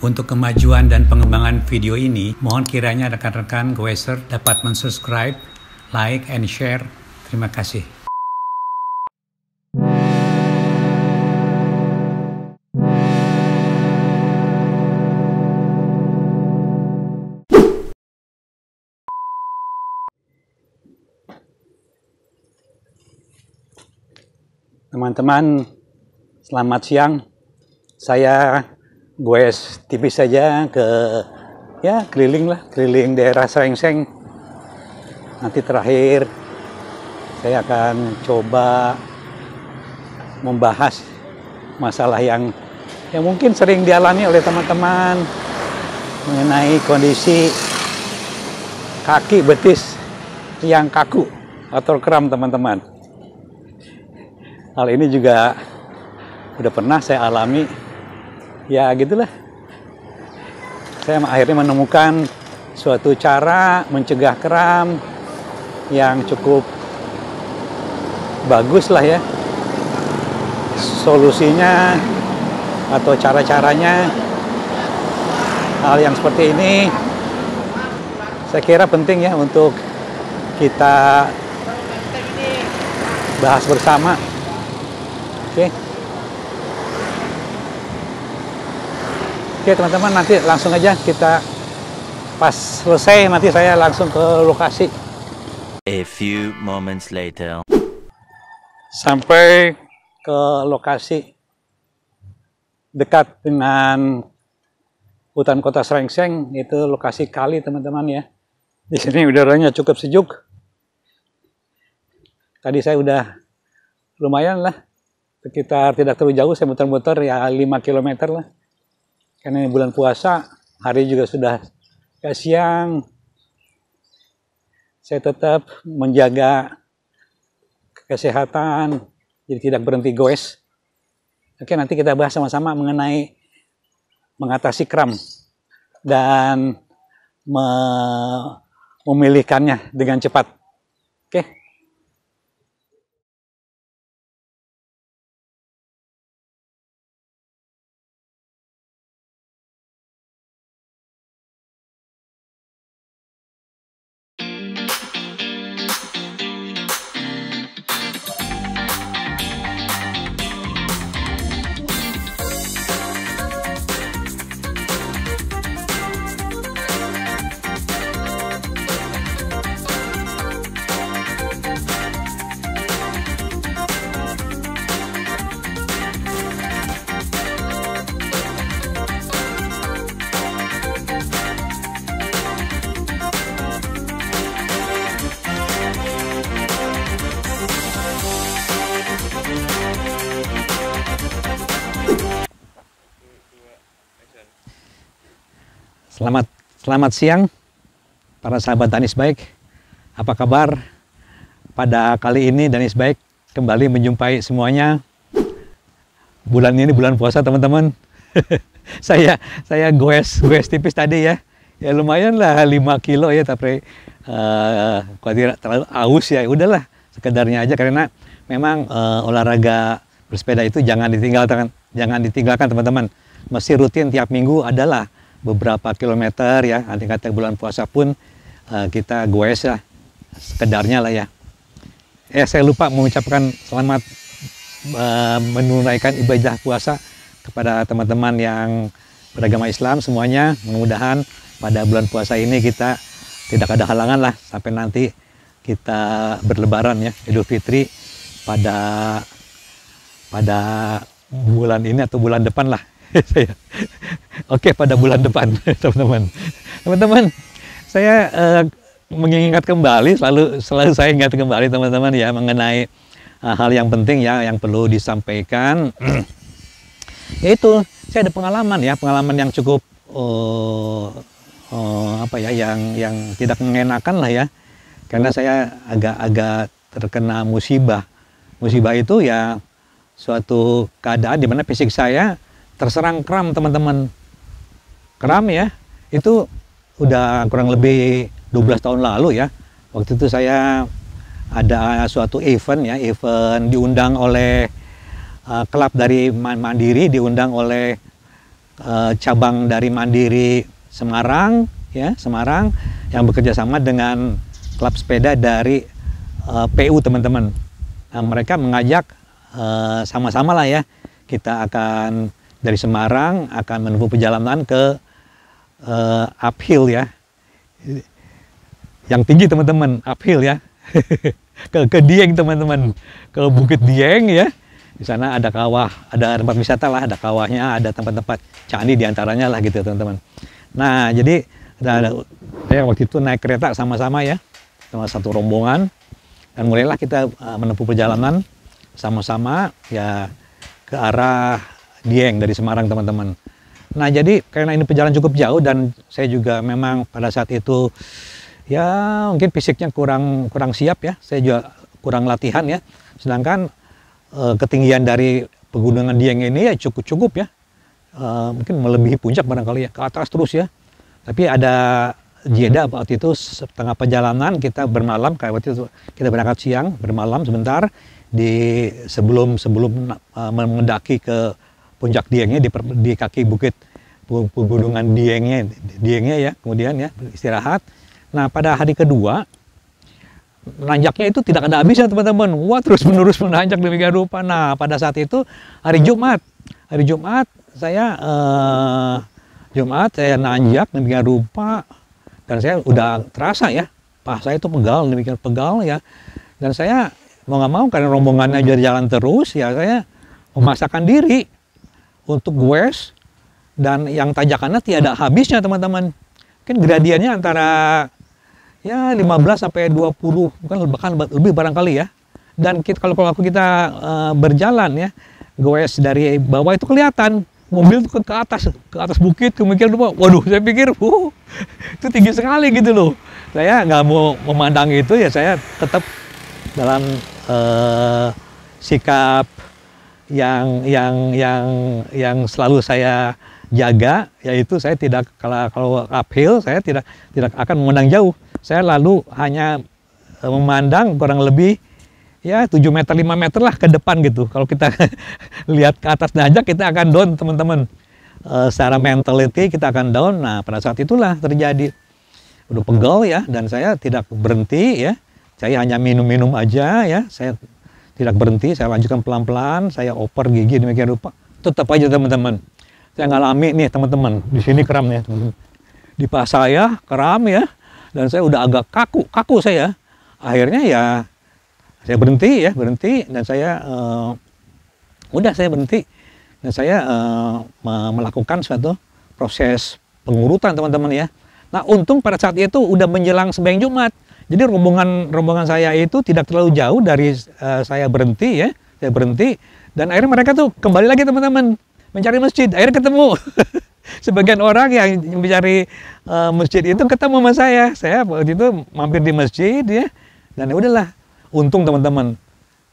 Untuk kemajuan dan pengembangan video ini, mohon kiranya rekan-rekan Goeser dapat mensubscribe, like, and share. Terima kasih. Teman-teman, selamat siang. Saya goes tipis saja keliling daerah Srengseng. Nanti terakhir saya akan coba membahas masalah yang mungkin sering dialami oleh teman-teman mengenai kondisi kaki betis yang kaku atau kram, teman-teman. Hal ini juga udah pernah saya alami. Ya gitulah, saya akhirnya menemukan suatu cara mencegah kram yang cukup bagus lah ya. Solusinya atau cara-caranya, hal yang seperti ini saya kira penting ya untuk kita bahas bersama. Oke teman-teman, nanti langsung aja kita pas selesai nanti saya langsung ke lokasi. A few moments later. Sampai ke lokasi dekat dengan hutan kota Srengseng, itu lokasi kali teman-teman ya. Di sini udaranya cukup sejuk. Tadi saya udah lumayan lah, sekitar tidak terlalu jauh, saya muter-muter ya 5 km lah. Karena ini bulan puasa, hari juga sudah siang. Saya tetap menjaga kesehatan, jadi tidak berhenti goes. Oke, nanti kita bahas sama-sama mengenai mengatasi kram dan memilihkannya dengan cepat. Oke. Selamat siang para sahabat Danis Baik. Apa kabar? Pada kali ini Danis Baik kembali menjumpai semuanya. Bulan ini bulan puasa teman-teman. saya goes tipis tadi ya. Ya lumayan lah 5 kilo ya, tapi kalau tidak terlalu aus ya udahlah, sekedarnya aja, karena memang olahraga bersepeda itu jangan ditinggalkan teman-teman. Mesti rutin tiap minggu adalah beberapa kilometer ya. Nanti kata bulan puasa pun kita goes lah, sekedarnya lah ya. Saya lupa mengucapkan selamat menunaikan ibadah puasa kepada teman-teman yang beragama Islam semuanya. Mudah-mudahan pada bulan puasa ini kita tidak ada halangan lah sampai nanti kita berlebaran ya, Idul Fitri pada bulan ini atau bulan depan lah. Oke, pada bulan depan teman-teman. Saya mengingat kembali, selalu saya ingat kembali teman-teman ya, mengenai hal yang penting ya, yang perlu disampaikan. Yaitu saya ada pengalaman yang cukup yang tidak mengenakan lah ya, karena saya agak terkena musibah itu ya, suatu keadaan di mana fisik saya terserang kram teman-teman. Kram ya, itu udah kurang lebih 12 tahun lalu ya. Waktu itu saya ada suatu event diundang oleh klub dari Mandiri, diundang oleh cabang dari Mandiri Semarang, ya Semarang, yang bekerja sama dengan klub sepeda dari PU teman-teman. Nah, mereka mengajak sama-sama lah ya, kita akan dari Semarang akan menempuh perjalanan ke uphill ya, yang tinggi teman-teman, uphill ya, ke Dieng teman-teman, ke Bukit Dieng ya. Di sana ada kawah, ada tempat wisata lah, ada kawahnya, ada tempat-tempat candi diantaranya lah gitu teman-teman. Nah jadi saya waktu itu naik kereta sama-sama ya, sama satu rombongan, dan mulailah kita menempuh perjalanan sama-sama ya ke arah Dieng dari Semarang teman-teman. Nah jadi karena ini perjalanan cukup jauh dan saya juga memang pada saat itu ya mungkin fisiknya kurang siap ya, saya juga kurang latihan ya. Sedangkan ketinggian dari pegunungan Dieng ini ya cukup ya, mungkin melebihi puncak barangkali ya, ke atas terus ya. Tapi ada jeda waktu itu setengah perjalanan kita bermalam, kayak waktu itu kita berangkat siang, bermalam sebentar di sebelum mendaki ke puncak Diengnya di kaki bukit pegunungan Diengnya ya, kemudian ya istirahat. Nah pada hari kedua nanjaknya itu tidak ada habisnya teman-teman. Wah terus menerus menanjak demikian rupa. Nah pada saat itu hari Jumat saya nanjak demikian rupa, dan saya udah terasa ya, paha saya itu pegal demikian pegal ya, dan saya mau nggak mau karena rombongannya jalan terus ya, saya memaksakan diri untuk goes, dan yang tanjakannya tiada habisnya teman-teman. Kan gradiennya antara ya 15 sampai 20, bahkan lebih barangkali ya. Dan kalau kita berjalan ya, goes dari bawah itu kelihatan mobil itu ke atas bukit, kemudian waduh saya pikir itu tinggi sekali gitu loh. Saya nggak mau memandang itu ya, saya tetap dalam sikap yang selalu saya jaga, yaitu saya tidak, kalau uphill saya tidak akan memandang jauh. Saya lalu hanya memandang kurang lebih ya 7 meter 5 meter lah ke depan gitu. Kalau kita lihat ke atas nanjak kita akan down teman-teman, secara mentality kita akan down. Nah pada saat itulah terjadi udah pegal ya, dan saya tidak berhenti ya, saya hanya minum aja ya, saya tidak berhenti, saya lanjutkan pelan-pelan, saya oper gigi demikian rupa. Tetap aja teman-teman, saya ngalami nih teman-teman, di sini kram ya teman-teman, di paha saya kram ya, dan saya udah agak kaku saya. Akhirnya ya saya berhenti dan saya saya berhenti, dan saya melakukan suatu proses pengurutan teman-teman ya. Nah untung pada saat itu udah menjelang sembahyang Jumat. Jadi rombongan saya itu tidak terlalu jauh dari saya berhenti ya, saya berhenti, dan akhirnya mereka tuh kembali lagi teman-teman mencari masjid. Akhirnya ketemu sebagian orang yang mencari masjid itu ketemu sama saya. Saya waktu itu mampir di masjid ya, dan ya udahlah, untung teman-teman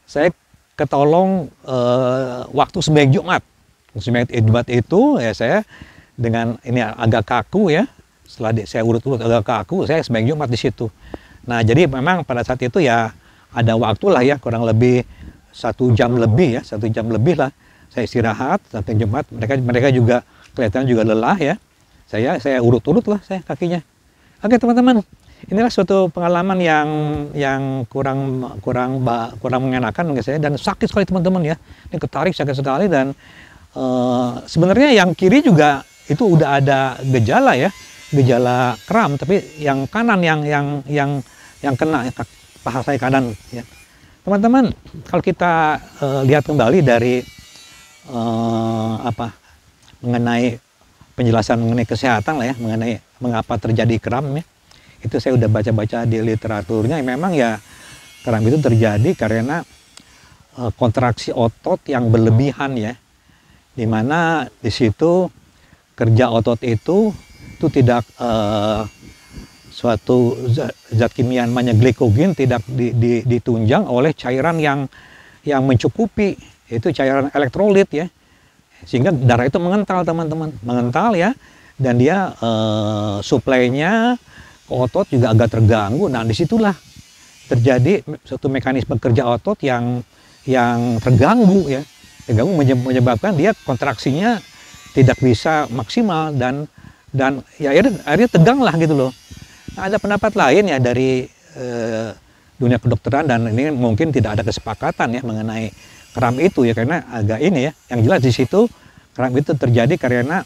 saya ketolong waktu sembahyang Jumat. Sembahyang Jumat itu ya saya dengan ini agak kaku ya, setelah saya urut-urut agak kaku, saya sembahyang Jumat di situ. Nah jadi memang pada saat itu ya ada waktu lah ya, kurang lebih 1 jam lebih ya, 1 jam lebih lah saya istirahat sampai Jumat. Mereka juga kelihatan juga lelah ya, saya urut-urut lah saya kakinya. Oke teman-teman, inilah suatu pengalaman yang kurang mengenakan bagi saya, dan sakit sekali teman-teman ya, ini ketarik sakit sekali. Dan sebenarnya yang kiri juga itu udah ada gejala ya, gejala kram, tapi yang kanan yang kena paha saya kanan ya. Teman-teman, kalau kita lihat kembali dari mengenai penjelasan mengenai kesehatan lah ya, mengenai mengapa terjadi kram ya, itu saya udah baca-baca di literaturnya. Memang ya kram itu terjadi karena kontraksi otot yang berlebihan ya, dimana di situ kerja otot itu tidak suatu zat kimia namanya glikogen tidak ditunjang oleh cairan yang mencukupi, itu cairan elektrolit ya, sehingga darah itu mengental teman-teman, mengental ya, dan dia suplainya ke otot juga agak terganggu. Nah disitulah terjadi suatu mekanisme kerja otot yang terganggu ya, menyebabkan dia kontraksinya tidak bisa maksimal dan ya akhirnya tegang lah gitu loh. Nah, ada pendapat lain ya dari dunia kedokteran, dan ini mungkin tidak ada kesepakatan ya mengenai kram itu ya, karena agak ini ya, yang jelas di situ kram itu terjadi karena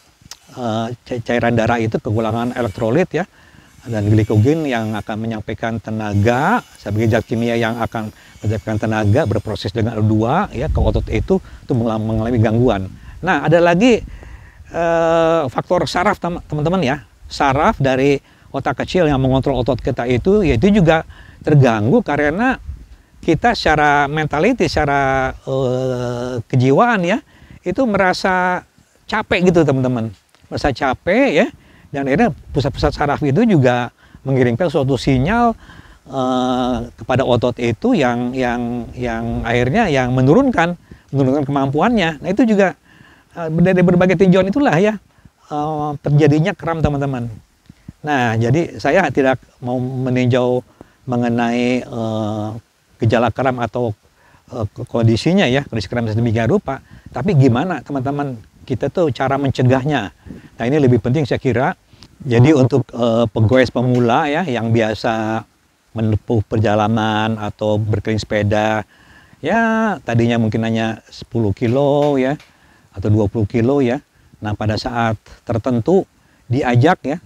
cairan darah itu kekurangan elektrolit ya, dan glikogen yang akan menyampaikan tenaga sebagai zat kimia yang akan menyampaikan tenaga berproses dengan O2 ya ke otot itu mengalami gangguan. Nah, ada lagi faktor saraf teman-teman ya. Saraf dari otak kecil yang mengontrol otot kita itu, yaitu juga terganggu karena kita secara mentality, secara kejiwaan ya, itu merasa capek gitu teman-teman, merasa capek ya, dan akhirnya pusat-pusat saraf itu juga mengirimkan suatu sinyal kepada otot itu yang akhirnya yang menurunkan kemampuannya. Nah, itu juga dari berbagai tinjauan itulah ya terjadinya kram teman-teman. Nah, jadi saya tidak mau meninjau mengenai gejala kram atau kondisinya ya, kondisi kram sedemikian rupa, tapi gimana teman-teman kita tuh cara mencegahnya. Nah, ini lebih penting saya kira. Jadi untuk pegoes pemula ya yang biasa menempuh perjalanan atau berkeliling sepeda ya, tadinya mungkin hanya 10 kilo ya atau 20 kilo ya. Nah, pada saat tertentu diajak ya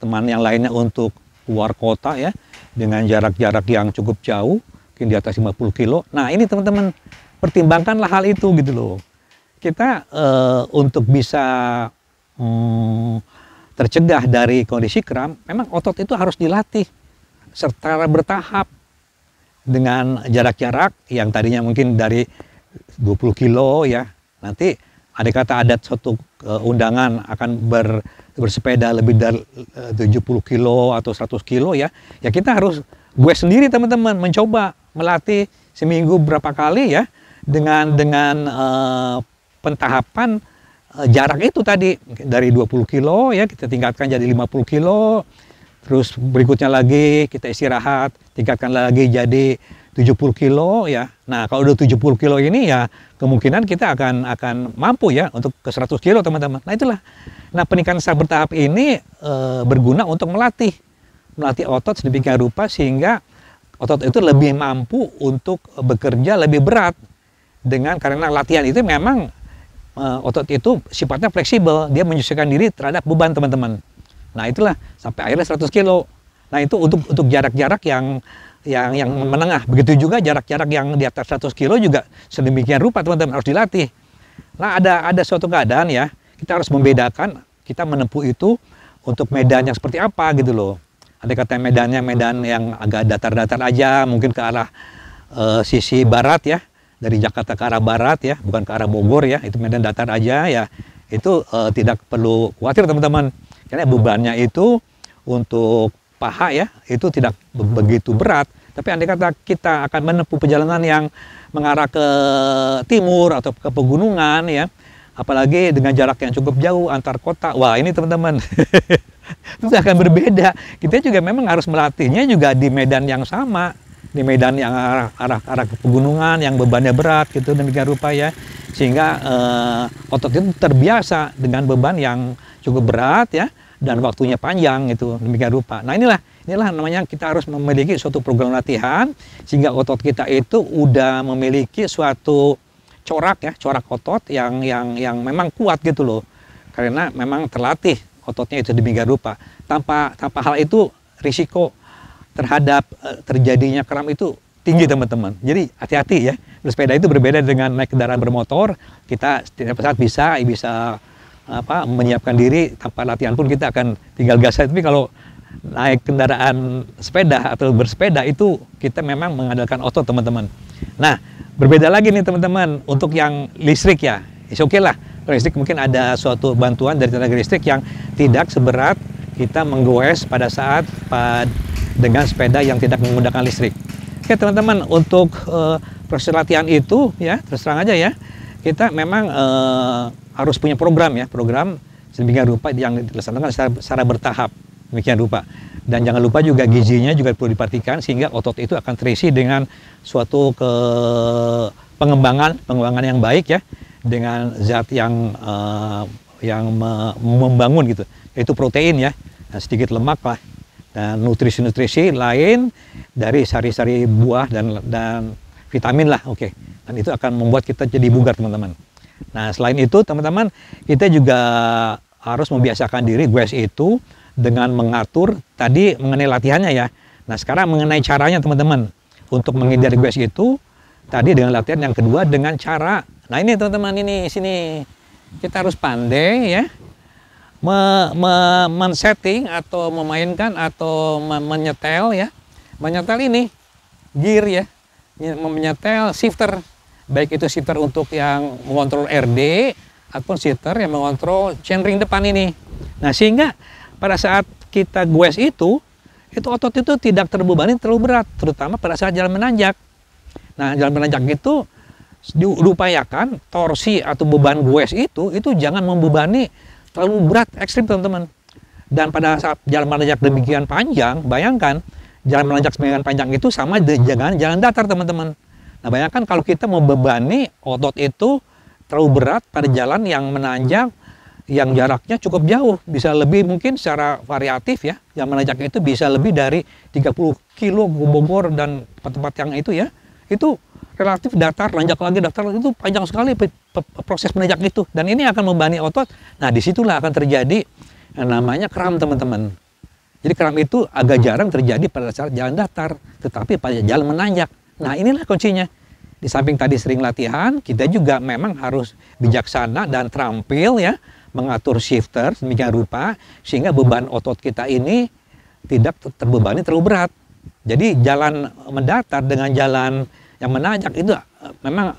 teman yang lainnya untuk keluar kota ya dengan jarak-jarak yang cukup jauh, mungkin di atas 50 kilo. Nah, ini teman-teman pertimbangkanlah hal itu gitu loh. Kita untuk bisa tercegah dari kondisi kram, memang otot itu harus dilatih secara bertahap dengan jarak-jarak yang tadinya mungkin dari 20 kilo ya. Nanti ada kata ada suatu undangan akan bersepeda lebih dari 70 kilo atau 100 kilo ya. Ya kita harus gue sendiri teman-teman mencoba melatih seminggu berapa kali ya dengan pentahapan jarak itu tadi dari 20 kilo ya kita tingkatkan jadi 50 kilo, terus berikutnya lagi kita istirahat tingkatkan lagi jadi 70 kilo ya. Nah, kalau udah 70 kilo ini ya kemungkinan kita akan mampu ya untuk ke 100 kilo teman-teman. Nah, itulah. Nah, peningkatan secara bertahap ini berguna untuk melatih otot sedemikian rupa sehingga otot itu lebih mampu untuk bekerja lebih berat karena latihan itu memang otot itu sifatnya fleksibel, dia menyesuaikan diri terhadap beban teman-teman. Nah, itulah sampai akhirnya 100 kilo. Nah, itu untuk jarak-jarak yang menengah. Begitu juga jarak-jarak yang di atas 100 kilo juga sedemikian rupa teman-teman harus dilatih. Nah, ada suatu keadaan ya, kita harus membedakan kita menempuh itu untuk medan yang seperti apa gitu loh. Ada kata medan yang agak datar-datar aja, mungkin ke arah sisi barat ya. Dari Jakarta ke arah barat ya, bukan ke arah Bogor ya, itu medan datar aja ya, itu tidak perlu khawatir teman-teman, karena bebannya itu untuk paha ya, itu tidak begitu berat. Tapi andai kata kita akan menempuh perjalanan yang mengarah ke timur atau ke pegunungan ya, apalagi dengan jarak yang cukup jauh antar kota, wah ini teman-teman, itu akan berbeda. Kita juga memang harus melatihnya juga di medan yang sama, di medan yang arah pegunungan yang bebannya berat gitu demikian rupa ya, sehingga otot itu terbiasa dengan beban yang cukup berat ya dan waktunya panjang gitu demikian rupa. Nah, inilah namanya kita harus memiliki suatu program latihan sehingga otot kita itu udah memiliki suatu corak otot yang memang kuat gitu loh, karena memang terlatih ototnya itu demikian rupa. Tanpa hal itu risiko terhadap terjadinya kram itu tinggi teman-teman. Jadi hati-hati ya. Bersepeda itu berbeda dengan naik kendaraan bermotor. Kita setiap saat bisa menyiapkan diri tanpa latihan pun kita akan tinggal gas. Tapi kalau naik kendaraan sepeda atau bersepeda itu kita memang mengandalkan otot teman-teman. Nah, berbeda lagi nih teman-teman untuk yang listrik ya. Oke lah. Listrik mungkin ada suatu bantuan dari tenaga listrik yang tidak seberat kita menggoes pada saat dengan sepeda yang tidak menggunakan listrik. Oke teman-teman, untuk proses latihan itu ya terus terang aja ya, kita memang harus punya program sedemikian rupa yang dilaksanakan secara bertahap demikian rupa. Dan jangan lupa juga gizinya juga perlu diperhatikan sehingga otot itu akan terisi dengan suatu pengembangan yang baik ya, dengan zat yang membangun gitu, yaitu protein ya, nah, sedikit lemak lah, dan nutrisi-nutrisi lain dari sari-sari buah dan vitamin lah, oke. Dan itu akan membuat kita jadi bugar teman-teman. Nah selain itu teman-teman, kita juga harus membiasakan diri goes itu dengan mengatur tadi mengenai latihannya ya. Nah sekarang mengenai caranya teman-teman, untuk menghindari goes itu tadi dengan latihan, yang kedua dengan cara. Nah ini teman-teman, ini sini kita harus pandai ya men-setting atau memainkan atau menyetel ya, menyetel ini gear ya, menyetel shifter, baik itu shifter untuk yang mengontrol RD ataupun shifter yang mengontrol chainring depan ini. Nah sehingga pada saat kita goes itu otot itu tidak terbebani terlalu berat, terutama pada saat jalan menanjak. Nah jalan menanjak itu diupayakan torsi atau beban goes itu jangan membebani terlalu berat ekstrim teman-teman. Dan pada saat jalan menanjak demikian panjang, bayangkan jalan menanjak demikian panjang itu sama dengan jalan datar teman-teman. Nah bayangkan kalau kita membebani otot itu terlalu berat pada jalan yang menanjak, yang jaraknya cukup jauh, bisa lebih mungkin secara variatif ya, yang menanjak itu bisa lebih dari 30 kilo Bogor dan tempat-tempat yang itu ya, itu relatif datar, nanjak lagi datar, itu panjang sekali proses menanjak itu, dan ini akan membebani otot. Nah disitulah akan terjadi yang namanya kram teman-teman. Jadi kram itu agak jarang terjadi pada saat jalan datar, tetapi pada jalan menanjak. Nah inilah kuncinya. Di samping tadi sering latihan, kita juga memang harus bijaksana dan terampil ya, mengatur shifter sedemikian rupa sehingga beban otot kita ini tidak terbebani terlalu berat. Jadi jalan mendatar dengan jalan yang menanjak itu memang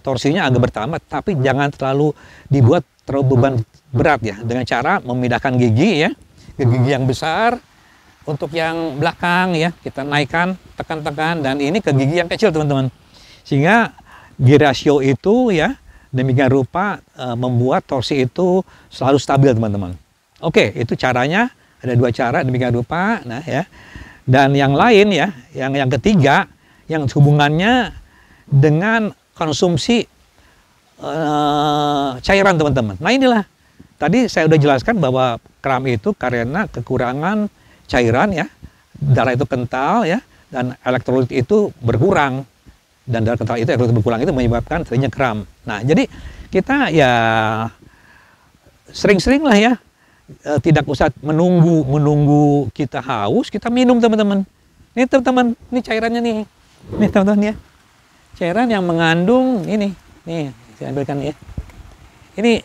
torsinya agak bertambah, tapi jangan terlalu dibuat terlalu beban berat ya, dengan cara memindahkan gigi ya ke gigi yang besar. Untuk yang belakang ya kita naikkan, tekan-tekan, dan ini ke gigi yang kecil teman-teman, sehingga gear ratio itu ya demikian rupa membuat torsi itu selalu stabil teman-teman. Oke, itu caranya, ada dua cara demikian rupa. Nah ya, dan yang lain ya, yang ketiga yang hubungannya dengan konsumsi cairan teman-teman. Nah inilah tadi saya sudah jelaskan bahwa kram itu karena kekurangan cairan ya, darah itu kental ya, dan elektrolit itu berkurang, dan darah kental itu elektrolit berkurang itu menyebabkan terjadinya kram. Nah jadi kita ya sering-sering lah ya, tidak usah menunggu kita haus, kita minum teman-teman. Ini teman-teman, ini cairannya nih teman-teman ya, cairan yang mengandung ini, nih saya ambilkan ya. Ini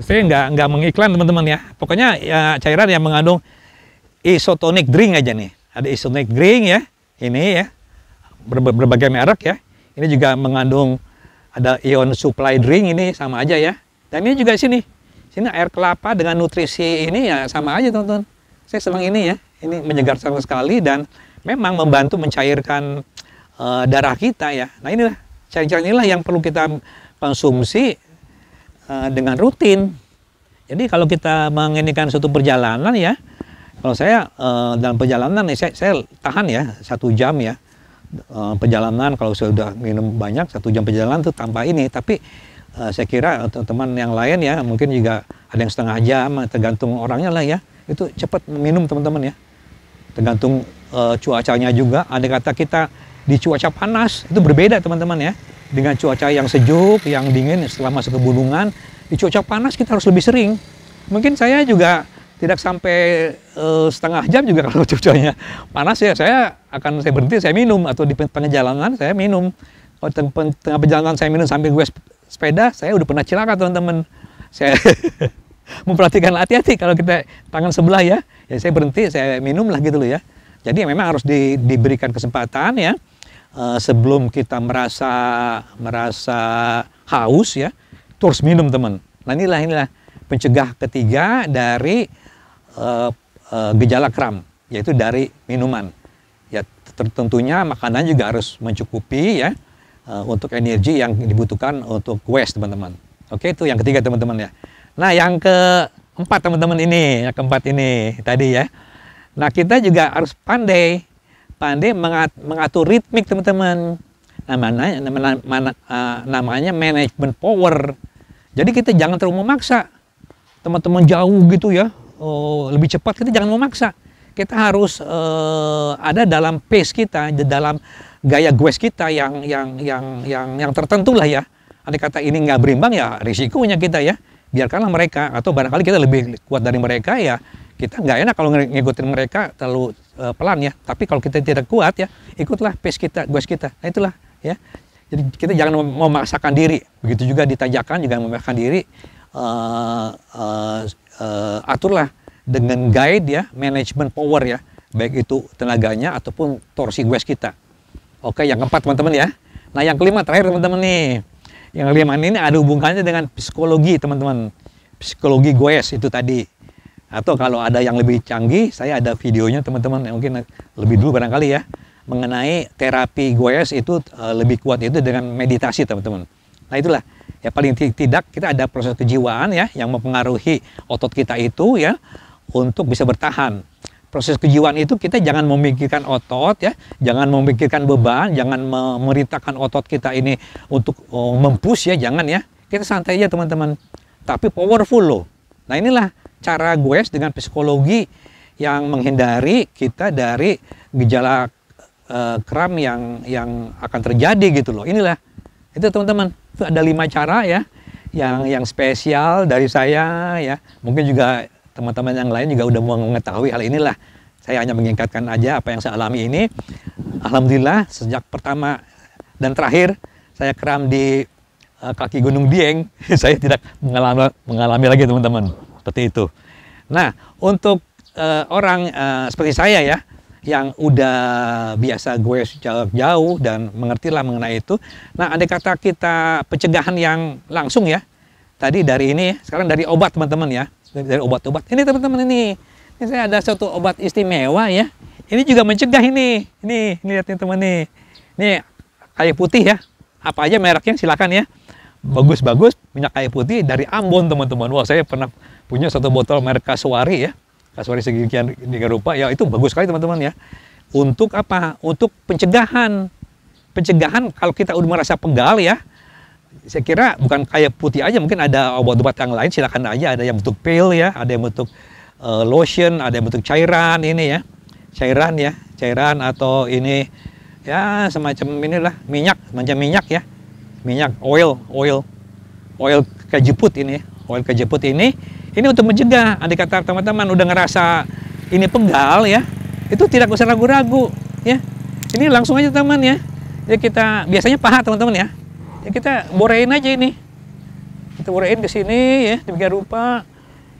saya nggak mengiklan teman-teman ya, pokoknya ya cairan yang mengandung isotonic drink aja nih. Ada isotonic drink ya, ini ya, berbagai merek ya. Ini juga mengandung, ada ion supply drink, ini sama aja ya. Dan ini juga sini air kelapa dengan nutrisi ini ya sama aja teman-teman. Saya senang ini ya, ini menyegar sekali dan memang membantu mencairkan darah kita ya. Nah inilah cairan inilah yang perlu kita konsumsi dengan rutin. Jadi kalau kita menginikan suatu perjalanan ya, kalau saya dalam perjalanan saya tahan ya 1 jam ya perjalanan. Kalau saya sudah minum banyak 1 jam perjalanan tuh tanpa ini. Tapi saya kira teman-teman yang lain ya mungkin juga ada yang setengah jam, tergantung orangnya lah ya. Itu cepat minum teman-teman ya. Tergantung cuacanya juga. Andai kata kita di cuaca panas itu berbeda teman-teman ya, dengan cuaca yang sejuk, yang dingin setelah masuk ke gunungan. Di cuaca panas kita harus lebih sering. Mungkin saya juga tidak sampai setengah jam juga kalau cuacanya panas ya, saya berhenti, saya minum, atau di perjalanan saya minum. Kalau tengah perjalanan saya minum sambil gue sepeda, saya udah pernah celaka teman-teman. Saya memperhatikan hati-hati kalau kita tangan sebelah ya, saya berhenti, saya minum lah gitu loh ya. Jadi memang harus diberikan kesempatan ya, sebelum kita merasa haus ya, terus minum teman. Nah inilah pencegah ketiga dari gejala kram, yaitu dari minuman. Ya tentunya makanan juga harus mencukupi ya, untuk energi yang dibutuhkan untuk goes teman-teman. Oke, itu yang ketiga teman-teman ya. Nah yang keempat teman-teman ini, yang keempat ini tadi ya. Nah kita juga harus pandai mengatur ritmik teman-teman. Namanya manajemen power. Jadi kita jangan terlalu memaksa. teman-teman jauh gitu ya, lebih cepat, kita jangan memaksa. Kita harus ada dalam pace kita, dalam gaya goes kita yang tertentu lah ya. Andai kata ini nggak berimbang ya risikonya kita ya. Biarkanlah mereka, atau barangkali kita lebih kuat dari mereka ya. Kita nggak enak kalau ngikutin mereka terlalu pelan ya. Tapi kalau kita tidak kuat ya, ikutlah pace kita, goes kita. Nah itulah ya. Jadi kita jangan memaksakan diri. Begitu juga ditajakan juga memaksakan diri. Aturlah dengan guide ya, manajemen power ya, baik itu tenaganya ataupun torsi goes kita. Oke, yang keempat teman-teman ya. Nah yang kelima terakhir teman-teman nih. Yang kelima ini ada hubungannya dengan psikologi teman-teman. Psikologi goes itu tadi. Atau kalau ada yang lebih canggih, saya ada videonya teman-teman, mungkin lebih dulu barangkali ya, mengenai terapi goes itu lebih kuat itu dengan meditasi teman-teman. Nah itulah ya, paling tidak kita ada proses kejiwaan ya yang mempengaruhi otot kita itu ya untuk bisa bertahan. Proses kejiwaan itu kita jangan memikirkan otot ya, jangan memikirkan beban, jangan memerintahkan otot kita ini untuk mempush ya, jangan ya. Kita santai aja teman-teman. Tapi powerful loh. Nah inilah cara goes dengan psikologi yang menghindari kita dari gejala kram yang akan terjadi gitu loh. Inilah itu teman-teman. Itu ada 5 cara ya yang spesial dari saya ya. Mungkin juga teman-teman yang lain juga udah mengetahui hal inilah. Saya hanya mengingatkan aja apa yang saya alami ini. Alhamdulillah sejak pertama dan terakhir saya kram di kaki Gunung Dieng, saya tidak mengalami lagi teman-teman. Seperti itu. Nah, untuk orang seperti saya ya, yang udah biasa gue jauh dan mengertilah mengenai itu. Nah, andai kata kita pencegahan yang langsung ya, tadi dari ini, sekarang dari obat teman-teman ya, dari obat-obat. Ini teman-teman ini saya ada satu obat istimewa ya. Ini juga mencegah ini. Ini lihat teman-teman nih. Ini kayu putih ya. Apa aja mereknya silakan ya. Bagus-bagus minyak kayu putih dari Ambon teman-teman. Wah, saya pernah punya satu botol merek Kasuari ya. Kasuari segian rupa ya, itu bagus sekali teman-teman ya. Untuk apa? Untuk pencegahan. Pencegahan kalau kita udah merasa pegal ya. Saya kira bukan kayu putih aja, mungkin ada obat-obat yang lain silakan aja, ada yang bentuk pil ya, ada yang bentuk lotion, ada yang bentuk cairan ini ya. Cairan atau ini ya semacam inilah minyak, semacam minyak ya. Minyak oil kejeput ini, oil kejeput ini untuk mencegah. Andai kata teman-teman udah ngerasa ini pegal ya, itu tidak usah ragu-ragu ya. Ini langsung aja teman ya. Ya kita biasanya paha teman-teman ya. Ya kita borein aja ini. Kita borein ke sini ya, demikian rupa.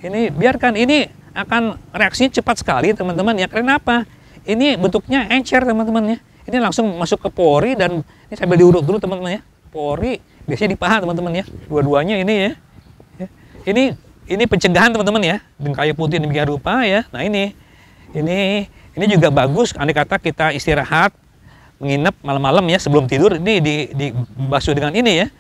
Ini biarkan, ini akan reaksinya cepat sekali teman-teman ya. Karena apa? Ini bentuknya encer teman-teman ya. Ini langsung masuk ke pori dan ini sambil diurut dulu teman-teman ya. Pori biasanya di paha teman-teman ya. Dua-duanya ini ya. Ini pencegahan teman-teman ya. Dengan kayu putih demikian rupa ya. Nah ini juga bagus. Andai kata kita istirahat, menginap malam-malam ya sebelum tidur, ini dibasuh dengan ini ya.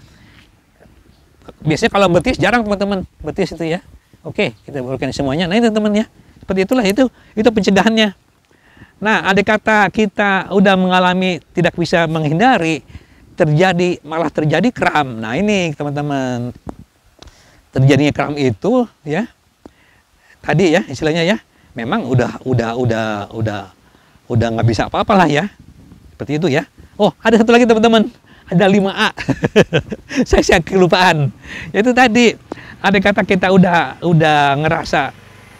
Biasanya kalau betis jarang teman-teman, betis itu ya. Oke, kita berikan semuanya. Nah ini teman-teman ya. Seperti itulah itu pencegahannya. Nah, andai kata kita udah mengalami tidak bisa menghindari, malah terjadi kram. Nah ini teman-teman, terjadinya kram itu ya tadi ya istilahnya ya, memang udah nggak bisa apa-apalah ya, seperti itu ya. Oh ada satu lagi teman-teman, ada 5A. saya kelupaan. Itu tadi andai kata kita udah ngerasa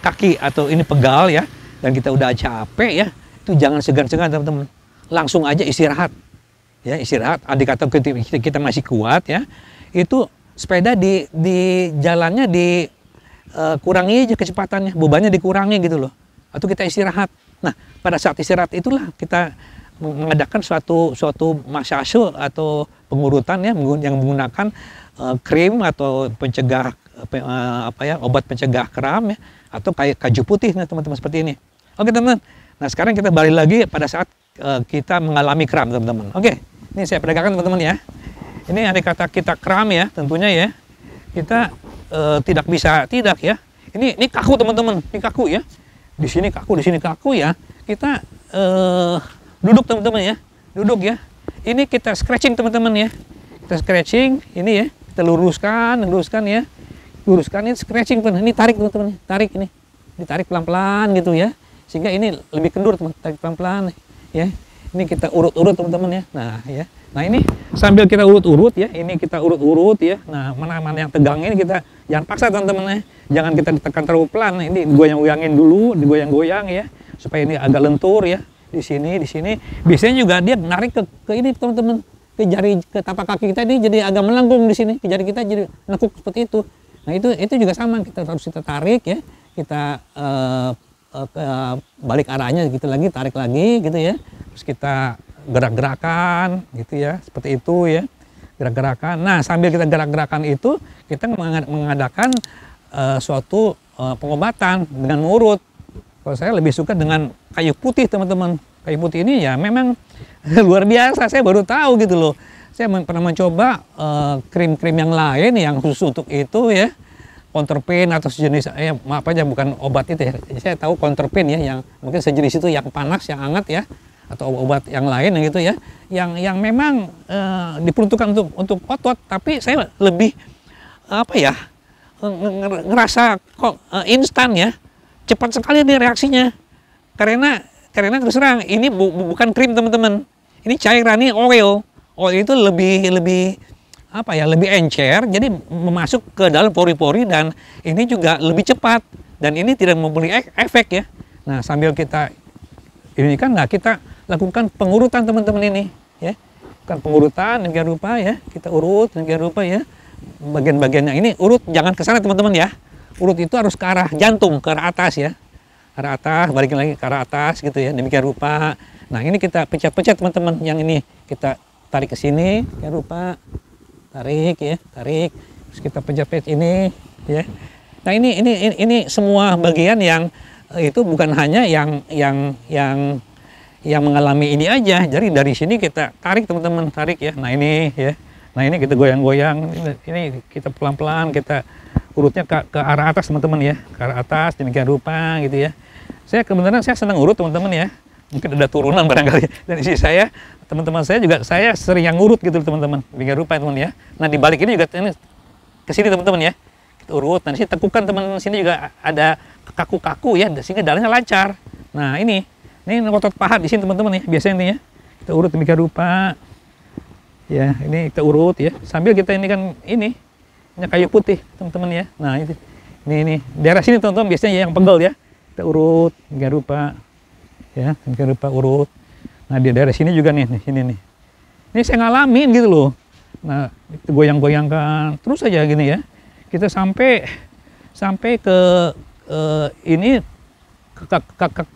kaki atau ini pegal ya, dan kita udah capek ya, itu jangan segan-segan teman-teman, langsung aja istirahat. Ya istirahat, andai kata kita masih kuat ya, itu sepeda di jalannya kurangi aja kecepatannya, bebannya dikurangi gitu loh, atau kita istirahat. Nah pada saat istirahat itulah kita mengadakan suatu masase atau pengurutan ya, yang menggunakan krim atau pencegah obat pencegah kram ya, atau kayak kaju putih nah teman-teman seperti ini. Oke teman-teman, nah sekarang kita balik lagi pada saat kita mengalami kram teman-teman. Oke, ini saya peragakan teman-teman ya. Ini andai kata kita kram ya, tentunya ya kita tidak ya. Ini kaku teman-teman, ini kaku ya. Di sini kaku ya. Kita duduk teman-teman ya, duduk ya. Ini kita scratching teman-teman ya. Kita scratching ini ya, kita luruskan ya. luruskan, ini scratching teman, ini tarik teman-teman, tarik ini, ditarik pelan-pelan gitu ya, sehingga ini lebih kendur teman, tarik pelan-pelan ya. Ini kita urut-urut teman-teman ya. Nah ini sambil kita urut-urut ya, ini kita urut-urut ya. Nah mana-mana yang tegang ini kita jangan paksa teman-teman ya, jangan kita ditekan terlalu pelan. Ini goyang-goyangin dulu, digoyang-goyang ya, supaya ini agak lentur ya. Di sini. Biasanya juga dia narik ke ini teman-teman, ke jari, ke tapak kaki kita ini jadi agak melengkung di sini, ke jari kita jadi nekuk seperti itu. Nah itu juga sama, kita harus kita tarik ya, kita balik arahnya gitu lagi, tarik lagi gitu ya. Terus kita gerak-gerakan gitu ya, seperti itu ya, gerak-gerakan. Nah sambil kita gerak-gerakan itu kita mengadakan suatu pengobatan dengan mengurut. Kalau saya lebih suka dengan kayu putih teman-teman. Kayu putih ini ya memang luar biasa, saya baru tahu gitu loh. Saya pernah mencoba krim-krim yang lain yang khusus untuk itu ya, counterpain atau sejenis, maaf aja bukan obat itu ya. Saya tahu counterpain ya, yang mungkin sejenis itu yang panas, yang hangat ya, atau obat yang lain gitu ya, yang memang diperuntukkan untuk otot. Tapi saya lebih apa ya, ngerasa kok instan ya, cepat sekali nih reaksinya. Karena terus terang ini bukan krim teman-teman, ini cairan, ini oil itu lebih apa ya, lebih encer, jadi masuk ke dalam pori-pori dan ini juga lebih cepat dan ini tidak memberi efek ya. Nah sambil kita ini kan, nah kita lakukan pengurutan teman-teman ini ya, kan pengurutan demikian rupa ya, kita urut demikian rupa ya, bagian-bagian yang ini urut jangan ke sana teman-teman ya, urut itu harus ke arah jantung, ke arah atas ya, arah atas, balikin lagi ke arah atas gitu ya, demikian rupa. Nah ini kita pencet-pencet teman-teman, yang ini kita tarik ke sini demikian rupa, tarik ya, tarik, terus kita pencet ini ya. Nah ini semua bagian yang itu bukan hanya yang mengalami ini aja. Jadi dari sini kita tarik teman-teman, tarik ya. Nah ini ya, nah ini kita goyang-goyang, ini kita pelan-pelan kita urutnya ke arah atas teman-teman ya, ke arah atas demikian rupa gitu ya. Saya kebenaran saya senang urut teman-teman ya, mungkin ada turunan barangkali dari isi saya, teman-teman saya juga, saya sering yang urut gitu teman-teman, demikian rupa teman ya. Nah di balik ini juga ini ke sini teman-teman ya, kita urut. Nah di sini tekukan teman-teman, sini juga ada kaku-kaku ya, sehingga darahnya lancar. Nah ini otot paha di sini teman-teman ya, biasanya ini ya, kita urut demikian rupa ya. Ini kita urut ya, sambil kita ini kan ini kayu putih teman-teman ya. Nah ini daerah sini teman-teman biasanya yang pegel ya, kita urut demikian rupa ya, demikian rupa urut. Nah di daerah sini juga nih, sini nih, ini saya ngalamin gitu loh. Nah kita goyang-goyangkan terus aja gini ya, kita sampai ke ini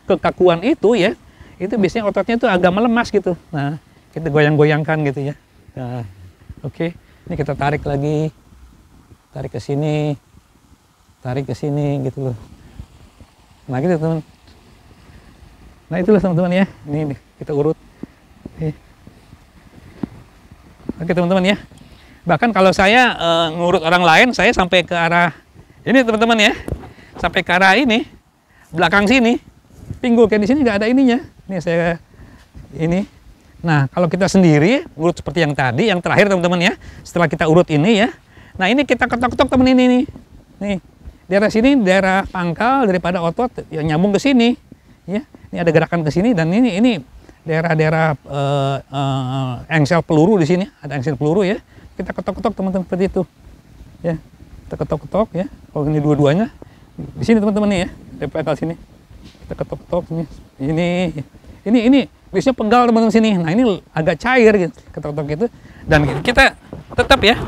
kekakuan itu ya, itu biasanya ototnya itu agak melemas gitu. Nah kita goyang-goyangkan gitu ya. Nah, oke. Ini kita tarik lagi, tarik ke sini gitu loh. Nah gitu teman. Nah itulah teman-teman ya, ini kita urut. Oke teman-teman ya, bahkan kalau saya ngurut orang lain, saya sampai ke arah ini teman-teman ya, sampai ke arah ini belakang sini, pinggul kayak di sini nggak ada ininya. Ini saya ini. Nah kalau kita sendiri urut seperti yang tadi, yang terakhir teman-teman ya, setelah kita urut ini ya, nah ini kita ketok-ketok teman ini nih, daerah sini daerah pangkal daripada otot yang nyambung ke sini ya. Ini ada gerakan ke sini dan ini daerah-daerah engsel peluru di sini, ada engsel peluru ya. Kita ketok-ketok teman-teman seperti itu ya, kita ketok-ketok ya. Kalau ini dua-duanya di sini teman-teman nih ya, tempel sini kita ketok-ketok ini biasanya penggal teman-teman sini. Nah ini agak cair gitu, ketok-ketok gitu, dan kita tetap ya,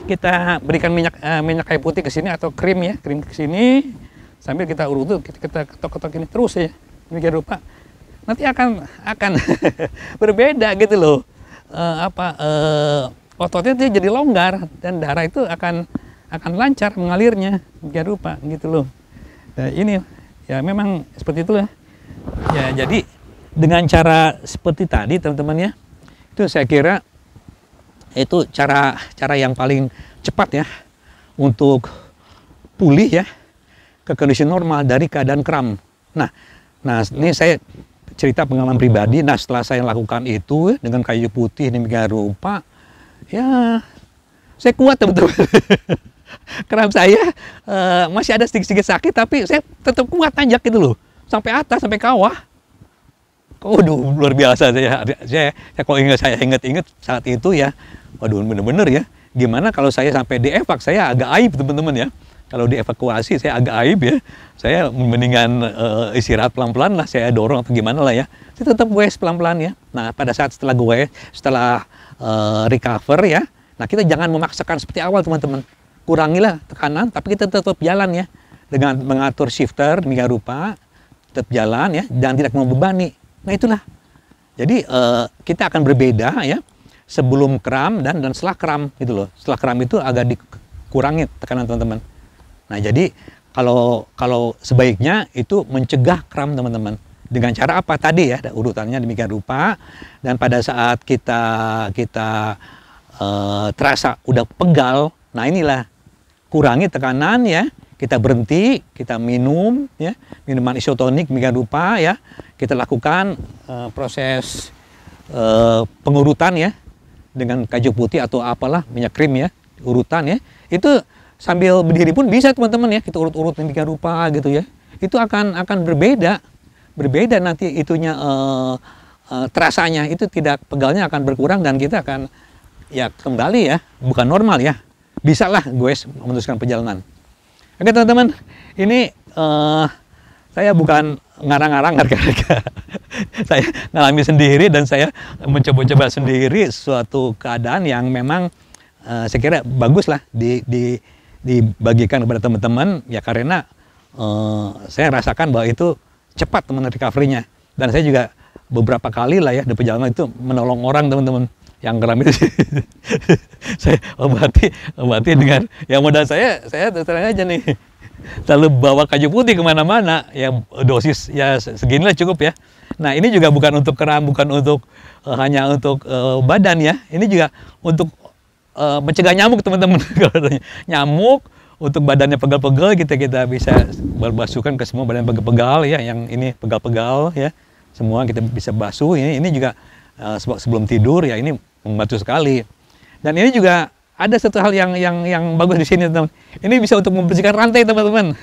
kita berikan minyak kayu putih ke sini atau krim ya, krim ke sini sambil kita urut, kita ketok-ketok ini terus ya, demikian rupa. Nanti akan berbeda gitu loh, ototnya itu jadi longgar dan darah itu akan lancar mengalirnya, demikian rupa gitu loh. Nah, ini ya memang seperti itulah ya. Jadi dengan cara seperti tadi teman-teman ya, itu saya kira itu cara yang paling cepat ya untuk pulih ya ke kondisi normal dari keadaan kram. Nah ini saya cerita pengalaman pribadi. Nah setelah saya lakukan itu dengan kayu putih demikian rupa ya, saya kuat teman-teman. kram saya masih ada sedikit-sedikit sakit, tapi saya tetap kuat nanjak gitu loh, sampai atas, sampai kawah. Waduh, luar biasa saya kalau saya ingat-ingat saat itu ya, waduh bener-bener ya. Gimana kalau saya sampai dievak, saya agak aib teman-teman ya. Kalau dievakuasi saya agak aib ya. Saya mendingan istirahat pelan-pelan lah, saya dorong atau gimana lah ya. Saya tetap goes pelan-pelan ya. Nah pada saat setelah goes, setelah recover ya, nah kita jangan memaksakan seperti awal teman-teman. Kurangilah tekanan, tapi kita tetap jalan ya. Dengan mengatur shifter demikian rupa, tetap jalan ya, dan tidak membebani. Nah itulah. Jadi kita akan berbeda ya sebelum kram dan setelah kram gitu loh. Setelah kram itu agak dikurangi tekanan teman-teman. Nah jadi kalau sebaiknya itu mencegah kram teman-teman. Dengan cara apa tadi ya? Urutannya demikian rupa. Dan pada saat kita terasa udah pegal, nah inilah kurangi tekanan ya. Kita berhenti, kita minum ya, minuman isotonik demikian rupa ya. Kita lakukan proses pengurutan ya dengan kayu putih atau apalah, minyak krim ya, urutan ya. Itu sambil berdiri pun bisa teman-teman ya, kita urut-urut demikian rupa gitu ya. Itu akan berbeda nanti itunya terasanya, itu tidak pegalnya akan berkurang dan kita akan ya kembali ya, bukan normal ya. Bisa lah gue meneruskan perjalanan. Oke teman-teman, ini saya bukan ngarang-ngarang harga-harga. Saya ngalami sendiri dan saya mencoba-coba sendiri suatu keadaan yang memang saya kira bagus lah dibagikan kepada teman-teman ya, karena saya rasakan bahwa itu cepat teman recovery-nya. Dan saya juga beberapa kali lah ya di perjalanan itu menolong orang teman-teman yang kram itu. Saya obati dengan yang modal saya terang aja nih, selalu bawa kayu putih kemana-mana ya, dosis ya seginilah cukup ya. Nah ini juga bukan untuk kram, bukan untuk hanya untuk badan ya, ini juga untuk mencegah nyamuk teman-teman. Nyamuk untuk badannya pegal-pegal, kita bisa basuhkan ke semua badan pegal-pegal ya, yang ini pegal-pegal ya, semua kita bisa basuh. Ini juga sebelum tidur ya, ini membantu sekali. Dan ini juga ada satu hal yang bagus di sini teman. Ini bisa untuk membersihkan rantai teman-teman.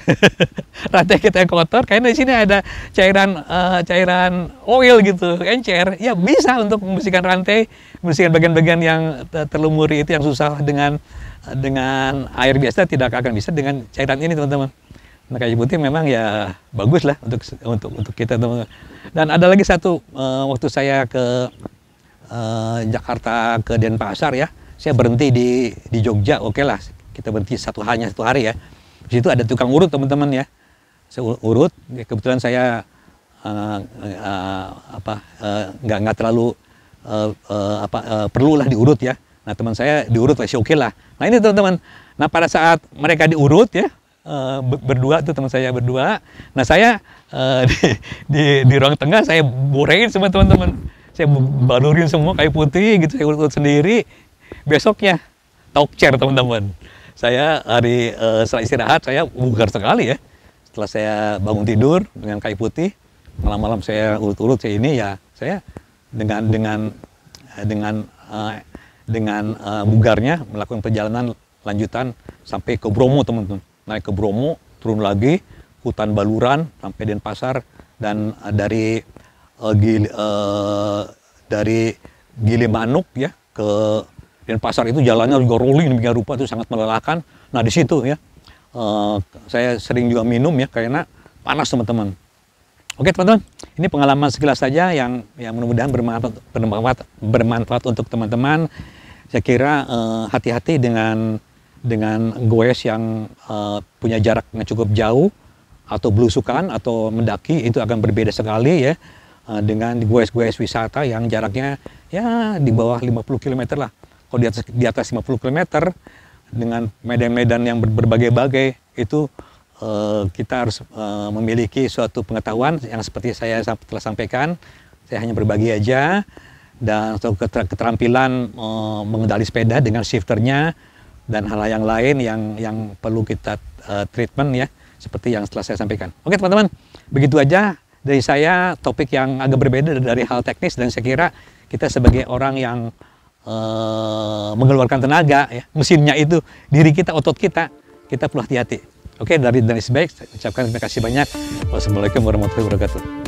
Rantai kita yang kotor, karena di sini ada cairan oil gitu, encer. Ya bisa untuk membersihkan rantai, membersihkan bagian-bagian yang terlumuri itu yang susah dengan air biasa tidak akan bisa dengan cairan ini teman-teman. Nah kayu putih memang ya bagus lah untuk kita teman-teman. Dan ada lagi satu, waktu saya ke Jakarta ke Denpasar ya, saya berhenti di Jogja. Oke lah, kita berhenti hanya satu hari ya. Di situ ada tukang urut teman-teman ya. Saya urut, kebetulan saya nggak terlalu perlulah diurut ya. Nah teman saya diurut masih oke lah. Nah ini teman-teman. Nah pada saat mereka diurut ya, berdua tuh teman saya berdua. Nah saya di ruang tengah saya borehin sama teman-teman. Saya balurin semua kayu putih gitu, saya urut sendiri. Besoknya talk chair teman-teman. Saya setelah istirahat saya bugar sekali ya. Setelah saya bangun tidur dengan kayu putih, malam-malam saya urut-urut saya ini ya, saya dengan bugarnya melakukan perjalanan lanjutan sampai ke Bromo teman-teman. Naik ke Bromo, turun lagi hutan Baluran sampai Denpasar, dan dari Gilimanuk ya ke Denpasar itu jalannya juga rolling demikian rupa, itu sangat melelahkan. Nah di situ ya saya sering juga minum ya karena panas teman-teman. Oke teman-teman, ini pengalaman sekilas saja yang mudah-mudahan bermanfaat untuk teman-teman. Saya kira hati-hati dengan goes yang punya jarak yang cukup jauh atau belusukan atau mendaki, itu akan berbeda sekali ya dengan goes-goes wisata yang jaraknya ya di bawah 50 km lah. Kalau di atas 50 km dengan medan-medan yang berbagai-bagai, itu kita harus memiliki suatu pengetahuan yang seperti saya telah sampaikan. Saya hanya berbagi aja, dan suatu keterampilan mengendali sepeda dengan shifternya dan hal yang lain yang perlu kita treatment ya, seperti yang setelah saya sampaikan. Oke teman-teman, begitu aja dari saya, topik yang agak berbeda dari hal teknis, dan saya kira kita sebagai orang yang mengeluarkan tenaga, ya. Mesinnya itu diri kita, otot kita perlu hati-hati. Oke, dari Danis Bike, saya ucapkan terima kasih banyak. Wassalamualaikum warahmatullahi wabarakatuh.